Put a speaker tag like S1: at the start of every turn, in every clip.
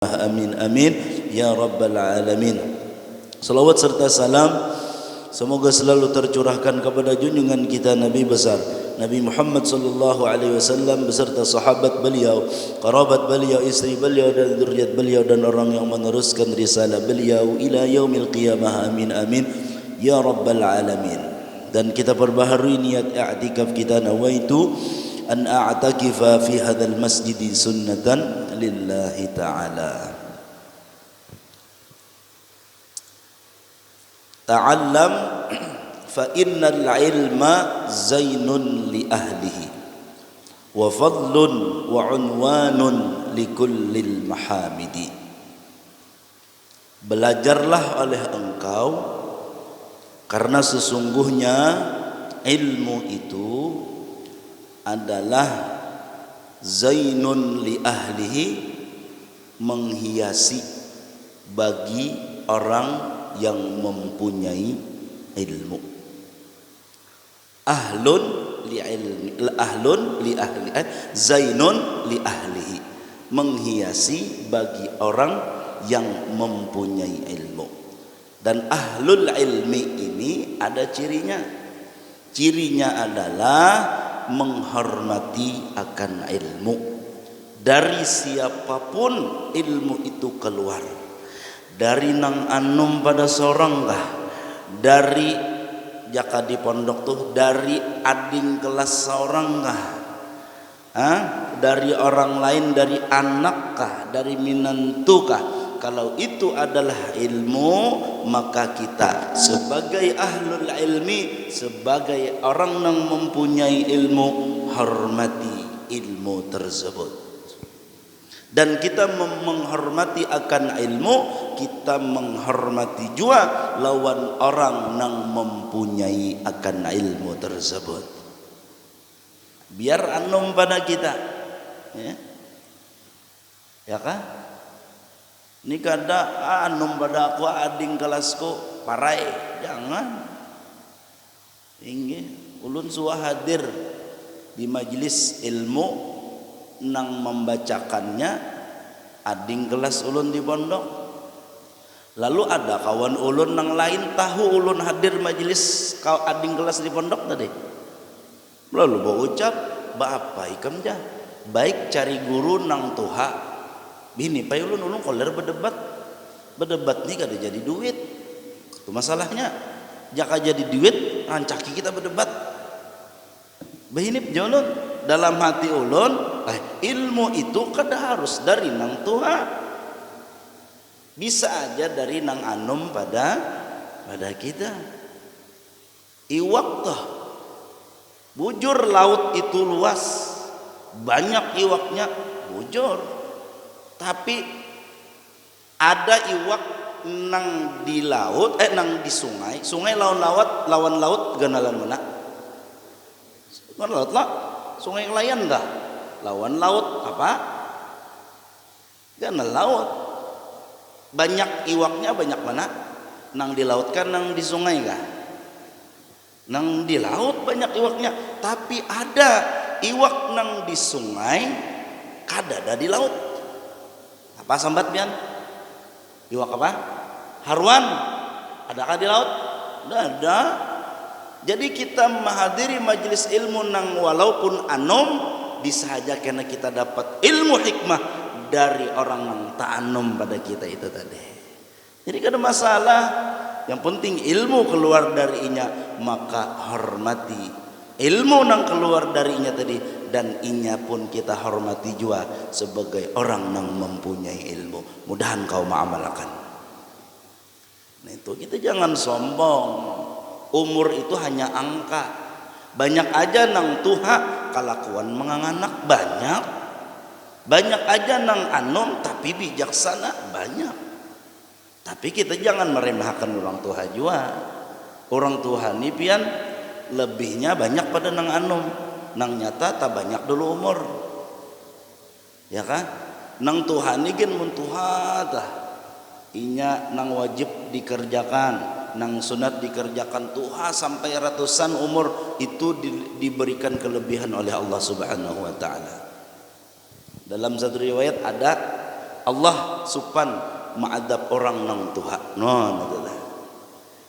S1: Amin amin ya rabbal alamin. Salawat serta salam semoga selalu tercurahkan kepada junjungan kita Nabi besar Nabi Muhammad sallallahu alaihi wasallam beserta sahabat beliau, kerabat beliau, istri beliau dan zuriat beliau dan orang yang meneruskan risalah beliau ila yaumil qiyamah. Amin amin ya rabbal alamin. Dan kita perbaharui niat i'tikaf kita, nawaitu an a'takifa fi hadzal masjid sunnatan lillahi ta'ala. Ta'allam fa innal ilma zainun li ahlihi wa fadlun wa unwanun li kullil mahamidi. Belajarlah oleh engkau, karena sesungguhnya ilmu itu adalah zainun li ahlihi, menghiasi bagi orang yang mempunyai ilmu. Ahlun li ilmi, ahlun li ahli, zainun li ahlihi, menghiasi bagi orang yang mempunyai ilmu. Dan ahlul ilmi ini ada cirinya. Cirinya adalah menghormati akan ilmu. Dari siapapun ilmu itu keluar, dari nang anum pada seorang kah, dari jaka di pondok tuh, dari ading kelas seorang kah, dari orang lain, dari anak kah, dari minantu kah, kalau itu adalah ilmu, maka kita sebagai ahlul ilmi, sebagai orang yang mempunyai ilmu, hormati ilmu tersebut. Dan kita menghormati akan ilmu, kita menghormati juga lawan orang yang mempunyai akan ilmu tersebut. Biar anum pada kita, ya kan? Ini kada anum pada aku ading kelasku parai, jangan. Ini ulun suah hadir di majelis ilmu nang membacakannya ading kelas ulun di pondok. Lalu ada kawan ulun nang lain tahu ulun hadir majelis kau ading kelas di pondok tadi. Lalu berucap, "Ba apa ikam jah? Baik cari guru nang tuha. Bini pai ulun koler berdebat ni kada jadi duit. Itu masalahnya. Jaka jadi duit rancaki kita berdebat. Bahinip ulun dalam hati ulun, ilmu itu kada harus dari nang tuha. Bisa aja dari nang anum pada kita. Iwak toh. Bujur laut itu luas. Banyak iwaknya, bujur. Tapi ada iwak nang di laut, nang di sungai. Sungai lawan laut ganalan mana? Lawan laut lah. Sungai layan dah. Lawan laut apa? Ganal laut. Banyak iwaknya, banyak mana? Nang di laut kan, nang di sungai kah? Nang di laut banyak iwaknya. Tapi ada iwak nang di sungai, kada ada di laut. Apa sambat pian? Iwak apa? Haruan. Adakah di laut? Tidak ada. Jadi kita menghadiri majelis ilmu nang walaupun anom, bisa saja karena kita dapat ilmu hikmah dari orang yang ta'anum pada kita itu tadi. Jadi kada masalah. Yang penting ilmu keluar darinya, maka hormati ilmu nang keluar darinya tadi, dan inya pun kita hormati juga sebagai orang yang mempunyai ilmu. Mudahan kau mengamalkan. Nah itu kita jangan sombong. Umur itu hanya angka. Banyak aja nang tuha kalakuan menganganak banyak. Banyak aja nang anom tapi bijaksana banyak. Tapi kita jangan meremehkan orang tuha juga. Orang tuha ni pian lebihnya banyak pada nang anom. Nang nyata tak banyak dulu umur, ya kan? Nang Tuhan ini kan muntuha dah, inya nang wajib dikerjakan, nang sunat dikerjakan tuha sampai ratusan umur itu diberikan kelebihan oleh Allah Subhanahu Wa Taala. Dalam satu riwayat ada Allah supan ma'adab orang nang Tuhan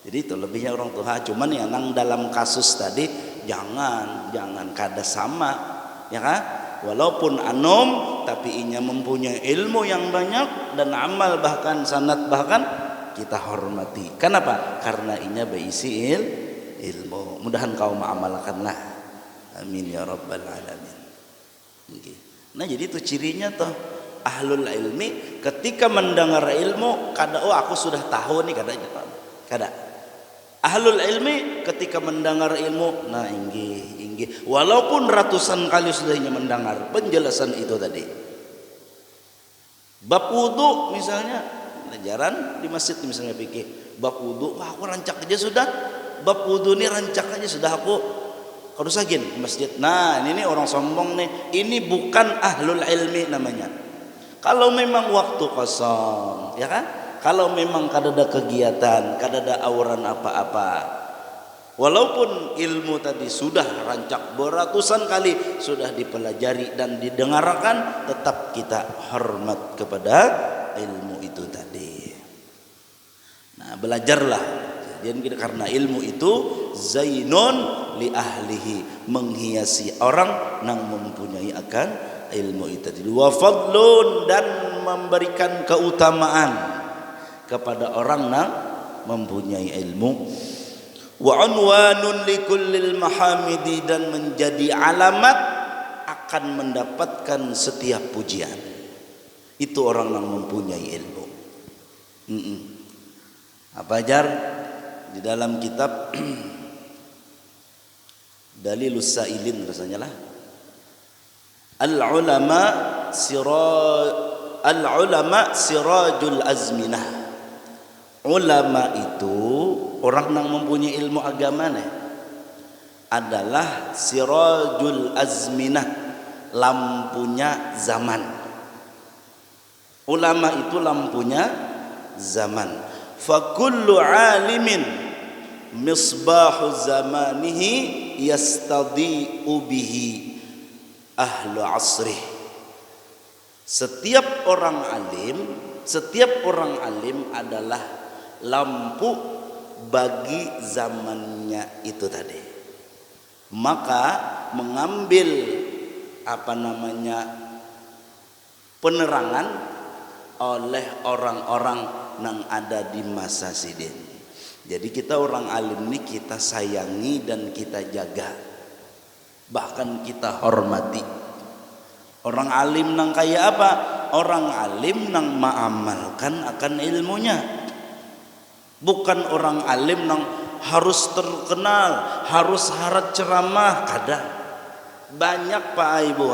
S1: jadi itu lebihnya orang Tuhan. Cuman ya nang dalam kasus tadi jangan kada sama ya kan, walaupun anom tapi inya mempunyai ilmu yang banyak dan amal bahkan sanad bahkan kita hormati. Kenapa? Karena inya berisi ilmu. Mudahan kau mengamalkanlah, amin ya rabbal alamin. Nah jadi itu cirinya toh ahlul ilmi ketika mendengar ilmu kada aku sudah tahu nih kada ahlul ilmi ketika mendengar ilmu nah inggi walaupun ratusan kali sudahnya mendengar penjelasan itu tadi. Bab wudu misalnya pelajaran di masjid misalnya fikih bab wudu, wah aku rancak aja sudah bab wudu ini rancak aja sudah aku harus agin di masjid. Nah ini orang sombong nih, ini bukan ahlul ilmi namanya. Kalau memang waktu kosong ya kan, kalau memang kada ada kegiatan, kada ada auran apa-apa, walaupun ilmu tadi sudah rancak beratusan kali sudah dipelajari dan didengarkan, tetap kita hormat kepada ilmu itu tadi. Nah belajarlah, jadi karena ilmu itu zainun li ahlihi, menghiasi orang yang mempunyai akan ilmu itu tadi. Wa fadlun, dan memberikan keutamaan kepada orang yang mempunyai ilmu. Wa unwanun likullil mahamidi, dan menjadi alamat akan mendapatkan setiap pujian. Itu orang yang mempunyai ilmu. Apa ajar di dalam kitab Dalilus Sailin rasanya lah, al-ulama sirajul azminah. Ulama itu orang yang mempunyai ilmu agama adalah sirajul azminah, lampunya zaman. Ulama itu lampunya zaman. Fa kullu alimin misbahu zamanihi yastadi'u bihi ahlu asrih. Setiap orang alim adalah lampu bagi zamannya itu tadi. Maka mengambil penerangan oleh orang-orang yang ada di masa sidin. Jadi kita orang alim ini kita sayangi dan kita jaga, bahkan kita hormati. Orang alim nang kayak apa? Orang alim nang mengamalkan akan ilmunya. Bukan orang alim nang harus terkenal, harus harat ceramah, kada. Banyak Pak Ibu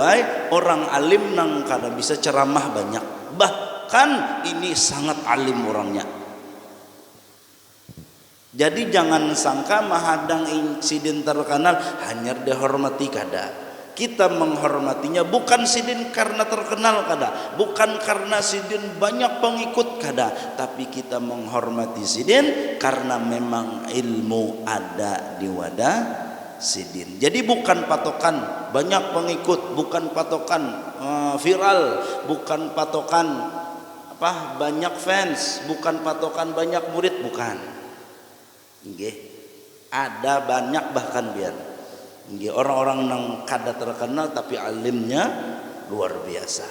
S1: orang alim nang kada bisa ceramah banyak. Bahkan ini sangat alim orangnya. Jadi jangan sangka mahadang insiden terkenal hanya dihormati kada. Kita menghormatinya bukan sidin karena terkenal kada, bukan karena sidin banyak pengikut kada, tapi kita menghormati sidin karena memang ilmu ada di wadah sidin. Jadi bukan patokan banyak pengikut, bukan patokan viral, bukan patokan banyak fans, bukan patokan banyak murid, bukan. Nggih. Ada banyak bahkan biar orang-orang yang kada terkenal tapi alimnya luar biasa.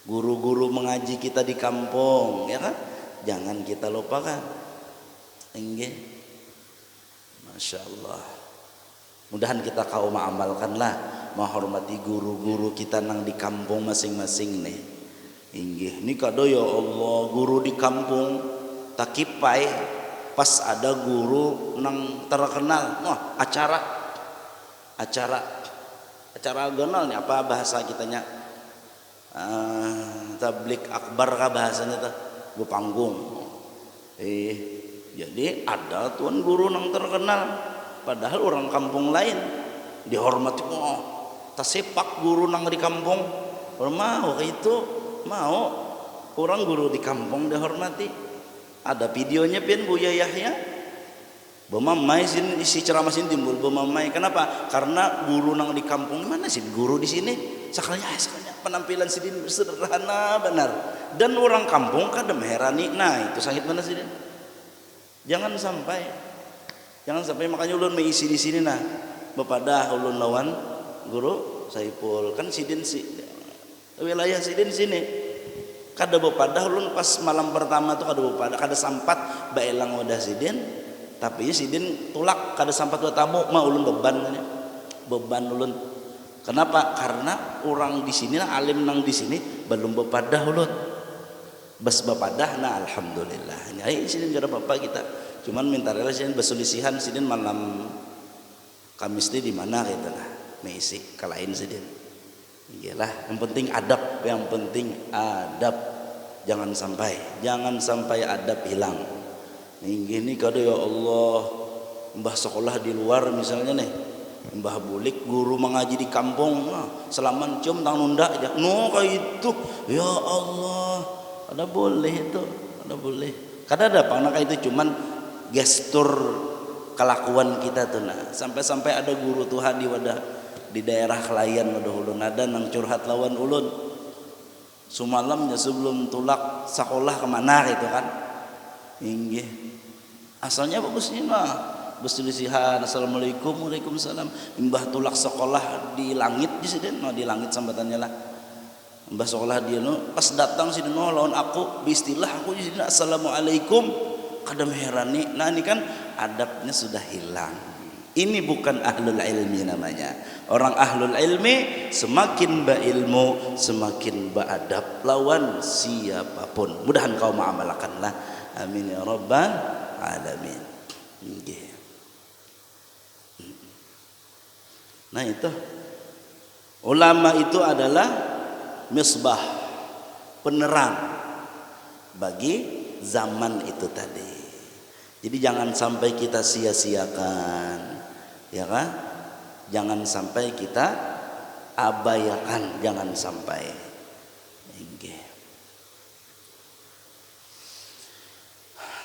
S1: Guru-guru mengaji kita di kampung ya kan, jangan kita lupakan. Masya Allah. Mudahan kita kau mengamalkanlah, menghormati guru-guru kita nang di kampung masing-masing nih. Ini kado ya Allah, guru di kampung takipai pas ada guru nang terkenal, wah acara agonal nih, apa bahasa kitanya, tablik akbar kah bahasanya tuh, gue panggung. Jadi ada tuan guru nang terkenal, padahal orang kampung lain dihormati. Oh, tasepak guru nang di kampung, mau itu mau orang guru di kampung dihormati. Ada videonya pian Buya Yahya bemamai sini, isi ceramah sini timbul bemamai. Kenapa? Karena guru nang di kampung, mana sih guru di sini sekalinya penampilan sidin sederhana benar. Dan orang kampung kadang herani. Nah itu sakit mana sidin? Jangan sampai makanya ulun mengisi di sini nah. Bepadah ulun lawan guru Saipul kan sidin wilayah sidin sini. Kada bepadah ulun pas malam pertama tuh kada bepadah kada sampat baelang wadah sidin. Tapi sidin tulak kada sampat wa tamu mah ulun beban ulun. Kenapa? Karena orang di sini alim nang di sini belum bepadah ulun. Bas bepadah nah alhamdulillah. Nyai sidin kada apa-apa kita. Cuman minta rela sidin besulisihan sidin malam Kamis di mana gitu lah. Meisi kalahin sidin. Iyalah, yang penting adab, yang penting adab. Jangan sampai adab hilang. Ini kada ya Allah, mbah sekolah di luar misalnya nih, mbah bulik guru mengaji di kampung, selaman cium tang nunda aja, no kayak itu, ya Allah, ada boleh itu, ada boleh, kada ada apa anak itu cuman gestur kelakuan kita tuh nah, sampai ada guru Tuhan di daerah Klayan wadah ulun ada nang curhat lawan ulun, semalamnya sebelum tulak sekolah kemana gitu kan, inggih, asalnya bagusnya mah berselisihan assalamualaikum waalaikumsalam mbah tulak sekolah di langit di sini di langit sambatannya lah mbah sekolah dia pas datang sini lawan aku biistilah aku di sini assalamualaikum kadang herani. Nah ini kan adabnya sudah hilang. Ini bukan ahlul ilmi namanya. Orang ahlul ilmi semakin berilmu semakin beradab lawan siapapun. Mudahan kau mengamalkanlah. Amin ya rabbal alamin. Okay. Nah itu ulama itu adalah misbah, penerang bagi zaman itu tadi. Jadi jangan sampai kita sia-siakan, ya kan? Jangan sampai kita abaikan, jangan sampai. Okay.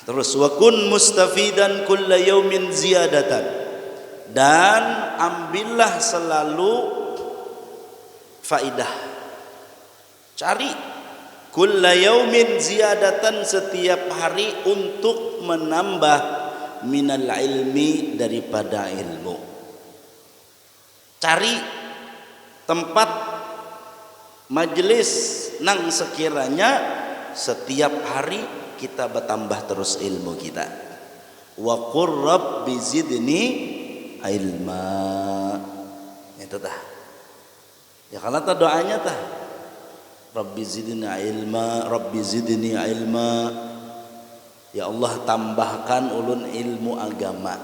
S1: Terus wakun mustafidan kulla yaumin ziyadatan, dan ambillah selalu faidah, cari kulla yaumin ziyadatan setiap hari untuk menambah minal ilmi daripada ilmu. Cari tempat majelis nang sekiranya setiap hari kita bertambah terus ilmu kita. Wa qur rabbi zidni ilma. Itu tah. Ya kalau tah doanya tah. Rabbi zidni ilma, Rabbi zidni ilma. Ya Allah tambahkan ulun ilmu agama.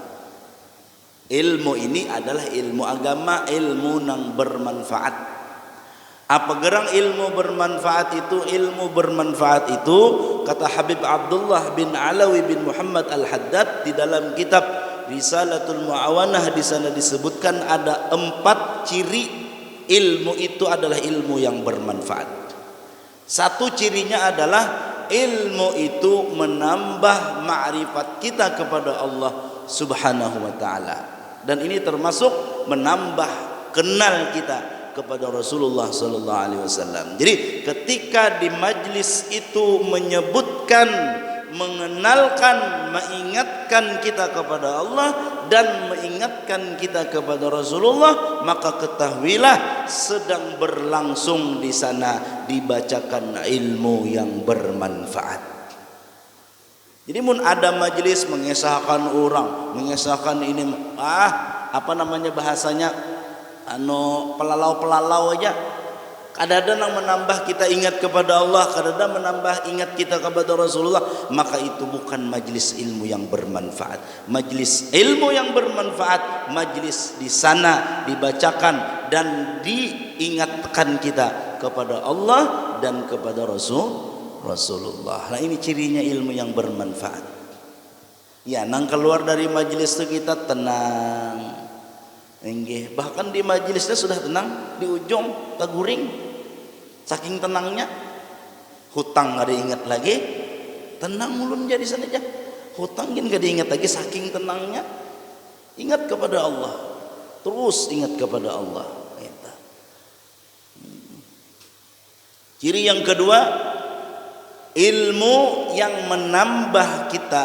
S1: Ilmu ini adalah ilmu agama, ilmu nang bermanfaat. Apa gerang ilmu bermanfaat itu? Ilmu bermanfaat itu kata Habib Abdullah bin Alawi bin Muhammad Al-Haddad di dalam kitab Risalatul Mu'awanah, di sana disebutkan ada 4 ciri ilmu itu adalah ilmu yang bermanfaat. Satu cirinya adalah ilmu itu menambah ma'rifat kita kepada Allah Subhanahu wa taala, dan ini termasuk menambah kenal kita kepada Rasulullah sallallahu alaihi wasallam. Jadi ketika di majlis itu menyebutkan, mengenalkan, mengingatkan kita kepada Allah dan mengingatkan kita kepada Rasulullah, maka ketahuilah sedang berlangsung di sana dibacakan ilmu yang bermanfaat. Jadi mun ada majlis mengesahkan orang, mengesahkan ini apa namanya bahasanya pelalau aja. Kadang-kadang menambah kita ingat kepada Allah, kadang-kadang menambah ingat kita kepada Rasulullah, maka itu bukan majlis ilmu yang bermanfaat. Majlis ilmu yang bermanfaat, majlis di sana dibacakan dan diingatkan kita kepada Allah dan kepada Rasulullah. Nah ini cirinya ilmu yang bermanfaat. Ya, nang keluar dari majlis itu kita tenang. Enggih, bahkan di majelisnya sudah tenang, di ujung taguring, saking tenangnya, hutang gak diingat lagi, tenang mulun jadi sana aja, hutang gak diingat lagi, saking tenangnya, ingat kepada Allah, terus ingat kepada Allah. Ciri yang kedua, ilmu yang menambah kita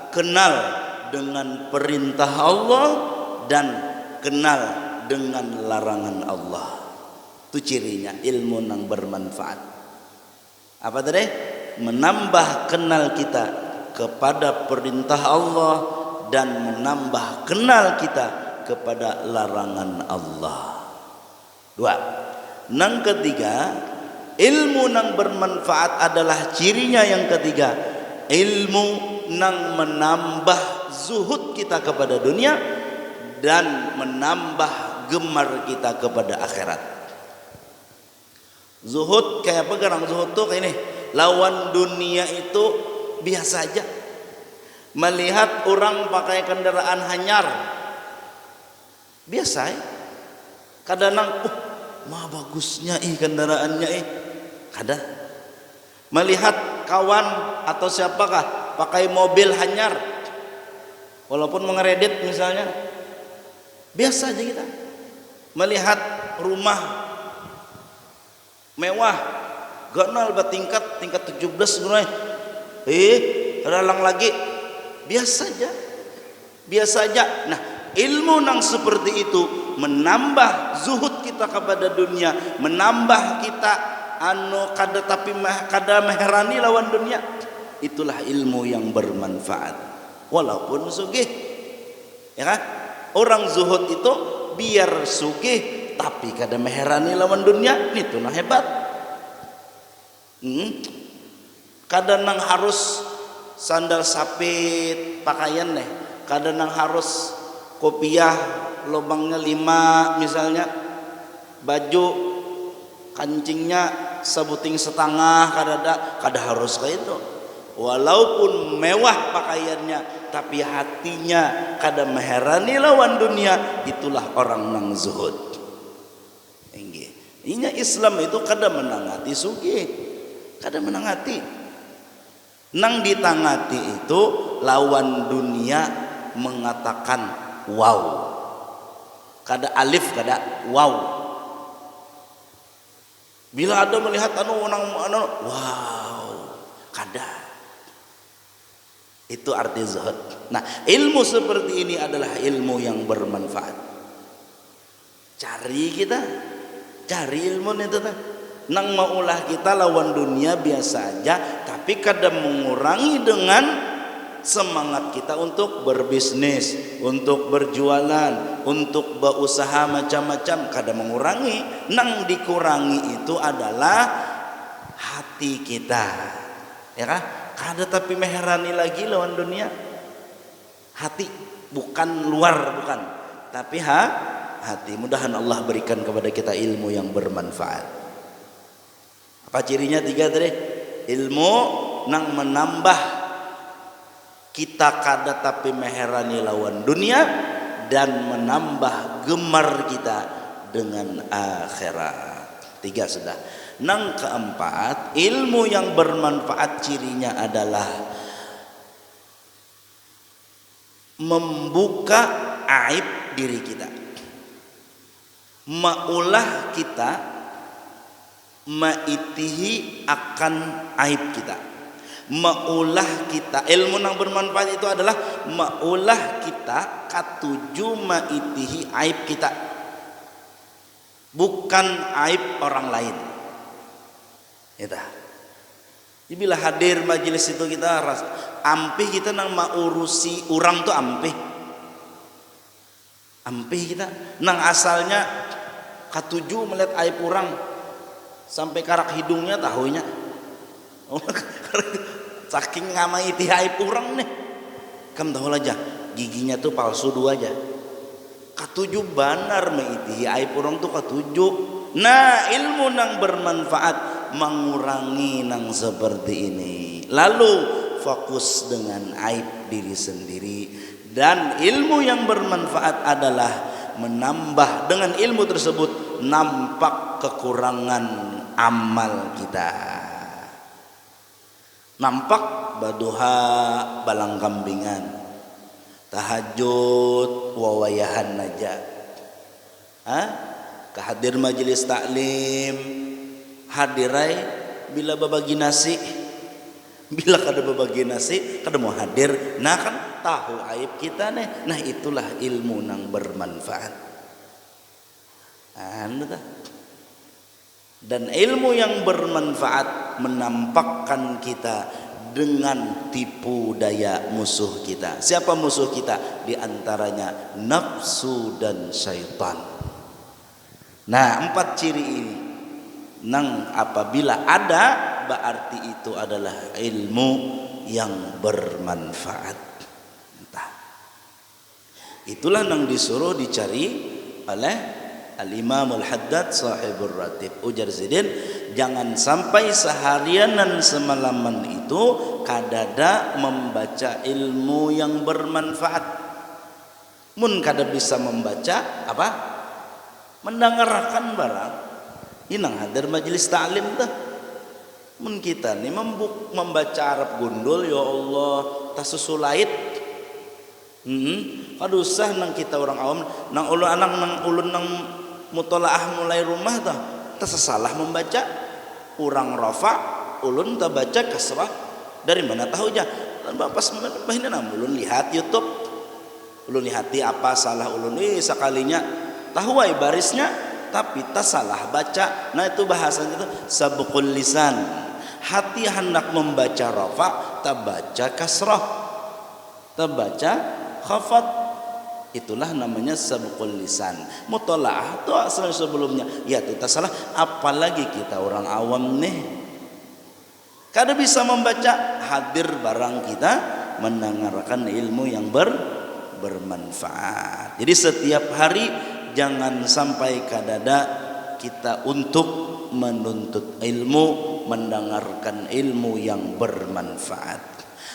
S1: kenal dengan perintah Allah dan kenal dengan larangan Allah. Itu cirinya ilmu yang bermanfaat. Apa tadi? Menambah kenal kita kepada perintah Allah dan menambah kenal kita kepada larangan Allah. Dua. Yang ketiga, ilmu yang bermanfaat adalah cirinya yang ketiga, ilmu yang menambah zuhud kita kepada dunia dan menambah gemar kita kepada akhirat. Zuhud kayak apa? Garang zuhud tuh kayak ini, lawan dunia itu biasa aja. Melihat orang pakai kendaraan hanyar biasa ya. Kadang mah bagusnya kendaraannya kada. Melihat kawan atau siapakah pakai mobil hanyar walaupun mengeredit misalnya, biasa aja kita. Melihat rumah mewah ganal tingkat 17 sebenarnya ralang lagi, biasa aja. Nah, ilmu yang seperti itu menambah zuhud kita kepada dunia, menambah kita kada meherani lawan dunia. Itulah ilmu yang bermanfaat walaupun sugih, ya kan? Orang zuhud itu biar sugih tapi kada meherani lawan dunia, itu nah hebat. Kadang harus sandal sapit pakaian kadang harus kopiah lubangnya 5 misalnya, baju kancingnya sebuting setengah, kada harus kayak itu. Walaupun mewah pakaiannya tapi hatinya kada meherani lawan dunia, itulah orang nang zuhud. Inya Islam itu kada menangati sugih, kada menangati. Nang ditangati itu lawan dunia mengatakan wow. Kada alif, kada wow. Bila ada melihat wow, kada. Itu arti zuhud. Nah, ilmu seperti ini adalah ilmu yang bermanfaat. Cari ilmu itu nang maulah kita lawan dunia biasa aja, tapi kadang mengurangi dengan semangat kita untuk berbisnis, untuk berjualan, untuk berusaha macam-macam, kadang mengurangi. Nang dikurangi itu adalah hati kita, ya kan? Kada tapi meherani lagi lawan dunia. Hati, bukan luar, bukan, tapi hati. Mudahan Allah berikan kepada kita ilmu yang bermanfaat. Apa cirinya? 3 tadi. Ilmu nang menambah kita kada tapi meherani lawan dunia dan menambah gemar kita dengan akhirat. 3 sudah. Nang keempat, ilmu yang bermanfaat cirinya adalah membuka aib diri kita. Maulah kita maitihi akan aib kita. Maulah kita, ilmu yang bermanfaat itu adalah maulah kita katuju maitihi aib kita, bukan aib orang lain. Jadi bila hadir majelis itu kita rasa ampih, kita nang maurusi orang tuh ampih kita nang asalnya katuju melihat aib orang sampai karak hidungnya tahunya saking ngamaiti aib orang nih, kamu tahu aja giginya tuh palsu 2 aja, katuju banar maiti aib orang tuh katuju. Nah, ilmu nang bermanfaat mengurangi nang seperti ini, lalu fokus dengan aib diri sendiri. Dan ilmu yang bermanfaat adalah menambah, dengan ilmu tersebut nampak kekurangan amal kita, nampak baduha balang kambingan, tahajud wawayahan aja, kehadir majelis taklim, hadirai bila berbagi nasi, bila kada berbagi nasi kada mau hadir, nah kan tahu aib kita nih. Nah itulah ilmu nang bermanfaat. Dan ilmu yang bermanfaat menampakkan kita dengan tipu daya musuh kita. Siapa musuh kita? Di antaranya nafsu dan syaitan. Nah 4 ciri ini nang apabila ada, berarti itu adalah ilmu yang bermanfaat. Itulah nang disuruh dicari oleh Al-Imam Al-Haddad sahibur ratib. Ujar Zaidin, jangan sampai seharianan semalaman itu kadada membaca ilmu yang bermanfaat. Mun kada bisa membaca apa? Mendengarkan barang. Inang hadir majelis ta'lim dah. Mun kita ni membaca Arab gundul, ya Allah tasusulait. Usah nang kita orang awam, nang ulun anak nang ulun nang mutolaah mulai rumah dah tersalah membaca urang rafa ulun tak baca kasrah. Dari mana tahu aja pas bahina nam ulun lihat YouTube, ulun lihati apa salah ulun sekalinya tahu ai barisnya tapi tak salah baca. Nah itu bahasanya itu sabqul lisan, hati hendak membaca rafa tak baca kasrah, tak baca khafat. Itulah namanya sabqul lisan. Mutolaah tu asal sebelumnya ya itu tak salah, apalagi kita orang awam nih kada bisa membaca, hadir barang kita mendengarkan ilmu yang bermanfaat. Jadi setiap hari jangan sampai kadada kita untuk menuntut ilmu, mendengarkan ilmu yang bermanfaat.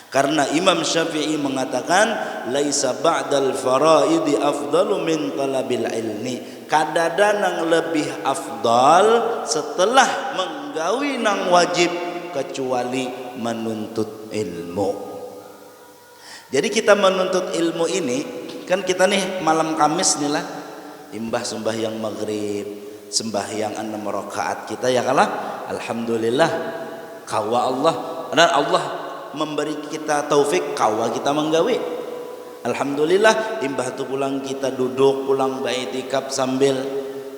S1: Karena Imam Syafi'i mengatakan laisa ba'dal faraidi afdalu min talabil ilmi. Kadada nang lebih afdal setelah menggawi nang wajib kecuali menuntut ilmu. Jadi kita menuntut ilmu ini kan kita nih malam Kamis nih lah imbah sembahyang maghrib, sembahyang 6 rakaat kita ya kalah alhamdulillah kawa Allah dan Allah memberi kita taufik kawa kita menggawe. Alhamdulillah imbah tu pulang kita duduk pulang baitikaf sambil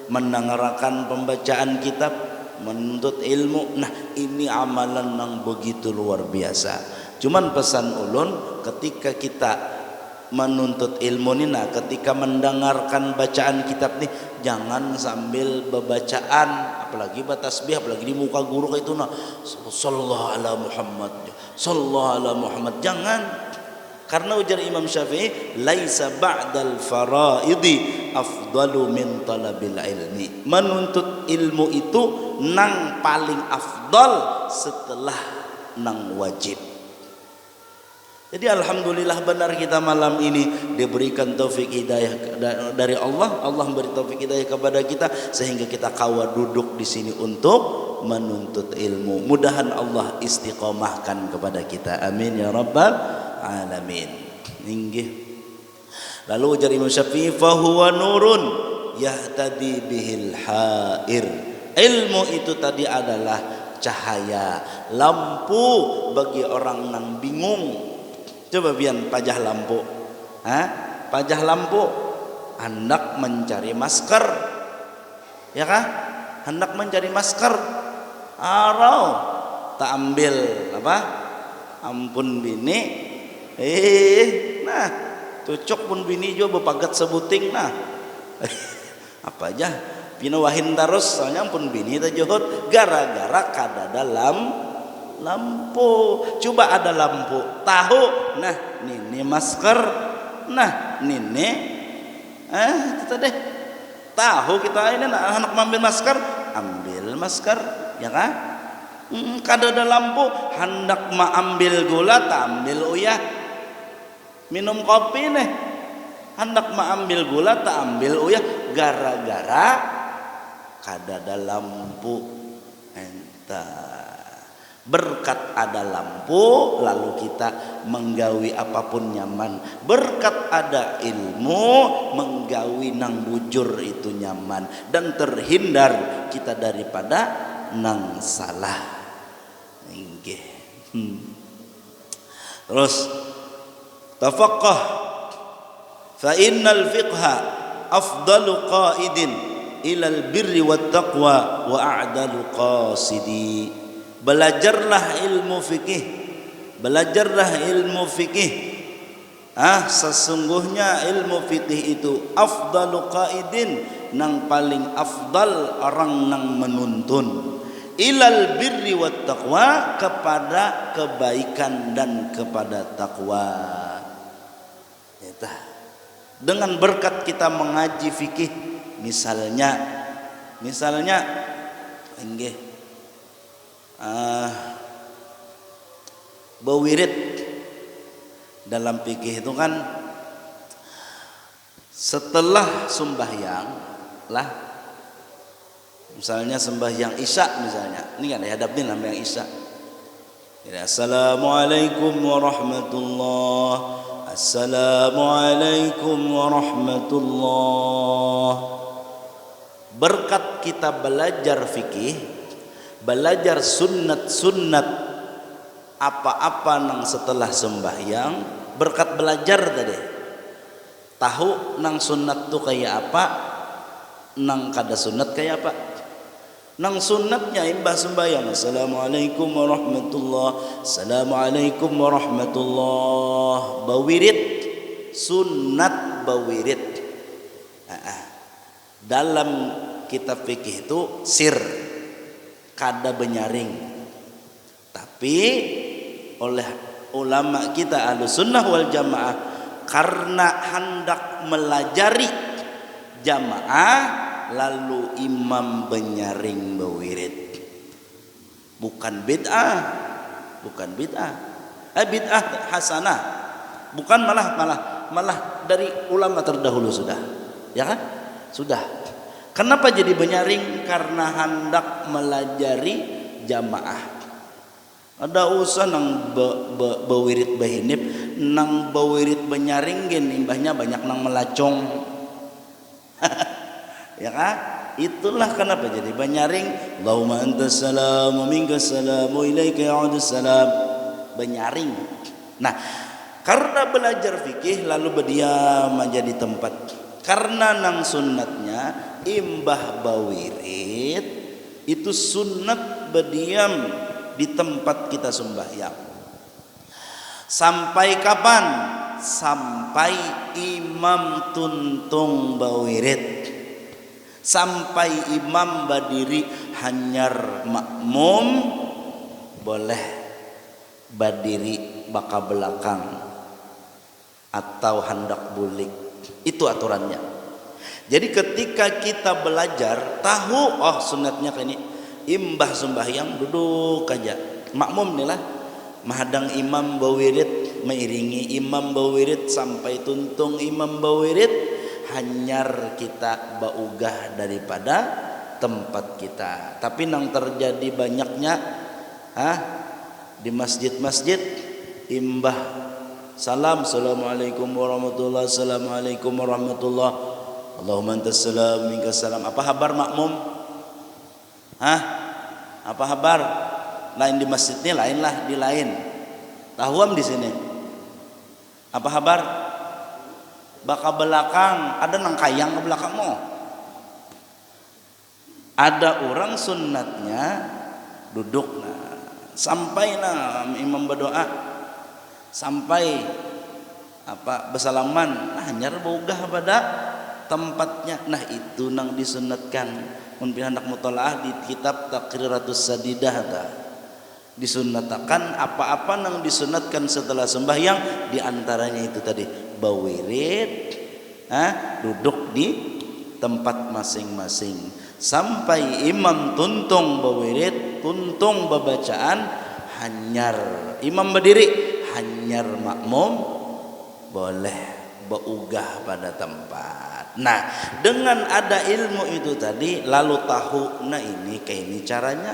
S1: mendengarkan pembacaan kitab, menuntut ilmu. Nah ini amalan yang begitu luar biasa. Cuman pesan ulun ketika kita menuntut ilmu ni, nah ketika mendengarkan bacaan kitab nih jangan sambil bebacaan, apalagi batasbih, apalagi di muka guru kayak itu nah sallallahu ala Muhammad, sallallahu ala Muhammad, jangan. Karena ujar Imam Syafi'i laisa ba'dal faraidi afdalu min talabil ilmi. Menuntut ilmu itu nang paling afdal setelah nang wajib. Jadi alhamdulillah benar kita malam ini diberikan taufik hidayah dari Allah. Allah memberi taufik hidayah kepada kita sehingga kita kawa duduk di sini untuk menuntut ilmu. Mudahan Allah istiqomahkan kepada kita. Amin ya rabbal alamin. Inggih. Lalu ujar Imam Syafi'i fa huwa nurun yahtadi bihil hair. Ilmu itu tadi adalah cahaya, lampu bagi orang yang bingung. Coba biar pajah lampu, pajah lampu, hendak mencari masker, ya kah? Hendak mencari masker, arau, tak ambil apa? Ampun bini, nah, cocok pun bini juga berpagat sebuting, nah, apa aja, pinawahin terus, soalnya ampun bini terjuhut, gara-gara kada dalam lampu. Coba ada lampu tahu, nah ini masker, nah ini kita deh tahu kita ini anak mengambil masker, ambil masker ya kan. Kada ada lampu hendak mengambil gula tak ambil uyah, minum kopi nih hendak mengambil gula tak ambil uyah, gara-gara kada ada lampu. Entah berkat ada lampu lalu kita menggawi apapun nyaman, berkat ada ilmu menggawi nang bujur itu nyaman dan terhindar kita daripada nang salah. Inggih. Terus tafaqqah fa innal fiqha afdalu qaidin ilal birri wat taqwa wa a'dalu qasidi. Belajarlah ilmu fikih, belajarlah ilmu fikih. Sesungguhnya ilmu fikih itu afdalu qaidin, nang paling afdal orang nang menuntun, ilal birri wat taqwa, kepada kebaikan dan kepada takwa. Dengan berkat kita mengaji fikih, misalnya nggih bawirid dalam fikih itu kan setelah sembahyang lah, misalnya sembahyang isya, misalnya ini kan dihadapin sama yang isya, assalamualaikum warahmatullahi, assalamualaikum warahmatullahi. Berkat kita belajar fikih, belajar sunnat-sunnat apa-apa nang setelah sembahyang, berkat belajar tadi tahu nang sunnat tuh kayak apa, nang kada sunnat kayak apa. Nang sunnatnya imbah sembahyang assalamualaikum warahmatullahi, assalamualaikum warahmatullahi, bawirid sunnat bawirid. Dalam kitab fikih itu sir, kada benyaring, tapi oleh ulama kita Ahlussunnah wal Jamaah karena hendak melajari jamaah, lalu imam benyaring bawirid. Bukan bid'ah, bukan bid'ah, bid'ah hasanah, bukan, malah dari ulama terdahulu sudah, ya kan? Sudah. Kenapa jadi benyaring? Karena hendak melajari jamaah. Ada usah nang bawirid bahinip, nang bawirid benyaring gen imbahnya banyak nang melacong. Ya kan? Itulah kenapa jadi benyaring. Allahumma antas salam wa minkas salam wa ilaika ya'udus salam. Benyaring. Nah, karena belajar fikih lalu berdiam aja di tempat. Karena nang sunnatnya imbah bawirid itu sunnat berdiam di tempat kita sembahyang. Sampai kapan? Sampai imam tuntung bawirid, sampai imam berdiri, hanyar makmum boleh berdiri baka belakang atau hendak bulik. Itu aturannya. Jadi ketika kita belajar tahu sunatnya kayak ini, imbah sembahyang duduk aja, makmum nih lah, mahadang imam bawirid, mengiringi imam bawirid sampai tuntung imam bawirid, hanyar kita baugah daripada tempat kita. Tapi nang terjadi banyaknya di masjid-masjid imbah salam, assalamualaikum warahmatullahi, assalamualaikum warahmatullahi, Allahumma antas salam minkas salam. Apa kabar makmum? Apa kabar? Lain di masjidnya, lain lah di lain. Tahuam di sini. Apa kabar? Baka belakang, ada nang kayang ke belakangmu. Ada orang sunnatnya duduk, sampai imam berdoa, sampai bersalaman, hanyar boga pada tempatnya. Nah itu nang disunatkan. Mun hendak mutalaah di kitab Taqriratus Sadidah disunatkan apa-apa nang disunatkan setelah sembahyang, diantaranya itu tadi bawirid, duduk di tempat masing-masing sampai imam tuntung bawirid, tuntung babacaan, hanyar imam berdiri, hanyar makmum boleh beugah pada tempat. Nah, dengan ada ilmu itu tadi lalu tahu, ini kayak ini caranya.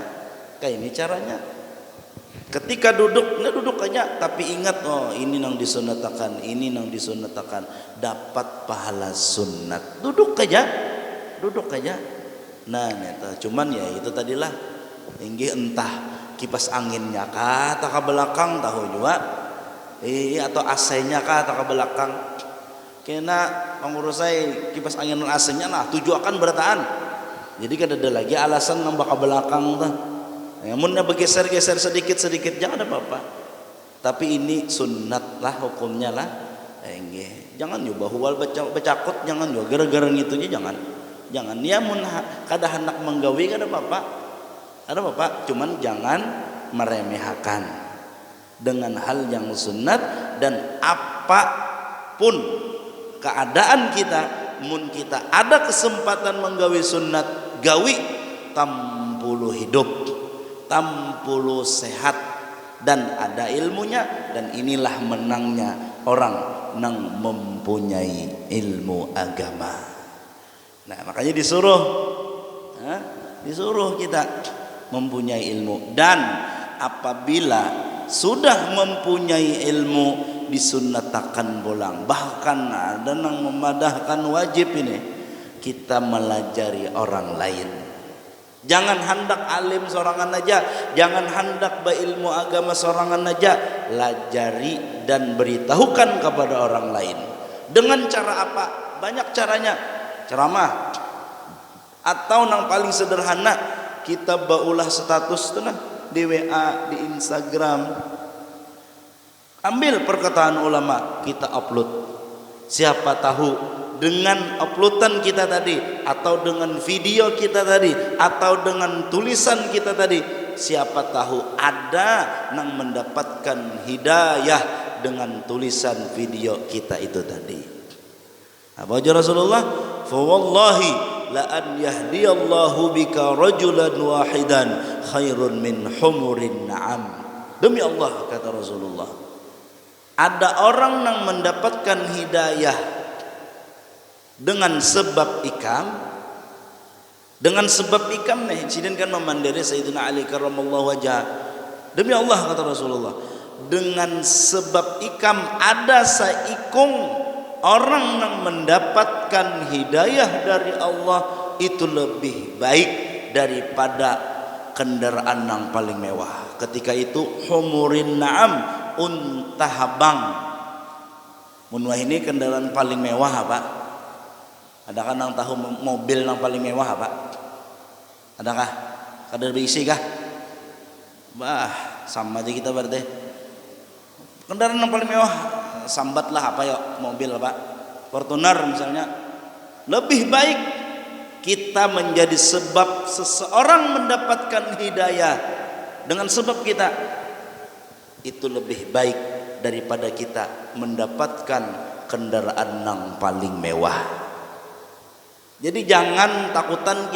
S1: Ketika duduk, duduk aja, tapi ingat ini nang disunatakan, ini nang disunatakan, dapat pahala sunnat. Duduk aja. Nah, cuman ya itu tadilah, inggih entah kipas anginnya kah atau ke belakang tahu juga, atau AC-nya kah atau ke belakang. Kena pengurus saya kipas angin dan AC-nya lah tuju akan berataan. Jadi kan ada lagi alasan nambah ke belakang tuh. Namunnya bergeser-geser sedikit-sedikit jangan ada apa-apa. Tapi ini sunnat lah hukumnya lah. Jangan nyoba huwal becakut, jangan juga gara-gara gitu aja jangan. Ya mun kada hendak menggawi kada apa-apa. Ada apa-apa, cuman jangan meremehkan dengan hal yang sunnat. Dan apapun keadaan kita, mun kita ada kesempatan menggawi sunnat, gawi tampulu hidup, tampulu sehat dan ada ilmunya. Dan inilah menangnya orang yang mempunyai ilmu agama. Nah makanya disuruh kita mempunyai ilmu. Dan apabila sudah mempunyai ilmu, disunnatakan bolang. Bahkan ada yang memadahkan wajib ini kita melajari orang lain. Jangan hendak alim sorangan aja, jangan hendak berilmu agama sorangan aja, lajari dan beritahukan kepada orang lain. Dengan cara apa? Banyak caranya. Ceramah, atau yang paling sederhana kita baulah status tuh nah di WA, di Instagram. Ambil perkataan ulama, kita upload. Siapa tahu dengan uploadan kita tadi, atau dengan video kita tadi, atau dengan tulisan kita tadi, siapa tahu ada yang mendapatkan hidayah dengan tulisan video kita itu tadi. Apa aja Rasulullah? Fa wallahi la an yahdiyallahu bika rajulan wahidan khairun min humurin na'am. Demi Allah, kata Rasulullah, ada orang yang mendapatkan hidayah dengan sebab ikam. Dengan sebab ikam nih, insiden kan memandiri Sayyidina Ali karramallahu wajah. Demi Allah, kata Rasulullah, dengan sebab ikam ada saikung orang yang mendapatkan hidayah dari Allah itu lebih baik daripada kendaraan yang paling mewah. Ketika itu humurin na'am, unta habang. Munwah ini kendaraan paling mewah apa? Adakah yang tahu mobil yang paling mewah apa? Adakah? Kadar berisi kah? Bah, sama aja kita berarti. Kendaraan yang paling mewah, sambatlah apa ya, mobil apa? Fortuner misalnya. Lebih baik kita menjadi sebab seseorang mendapatkan hidayah dengan sebab kita, itu lebih baik daripada kita mendapatkan kendaraan yang paling mewah. Jadi jangan takutan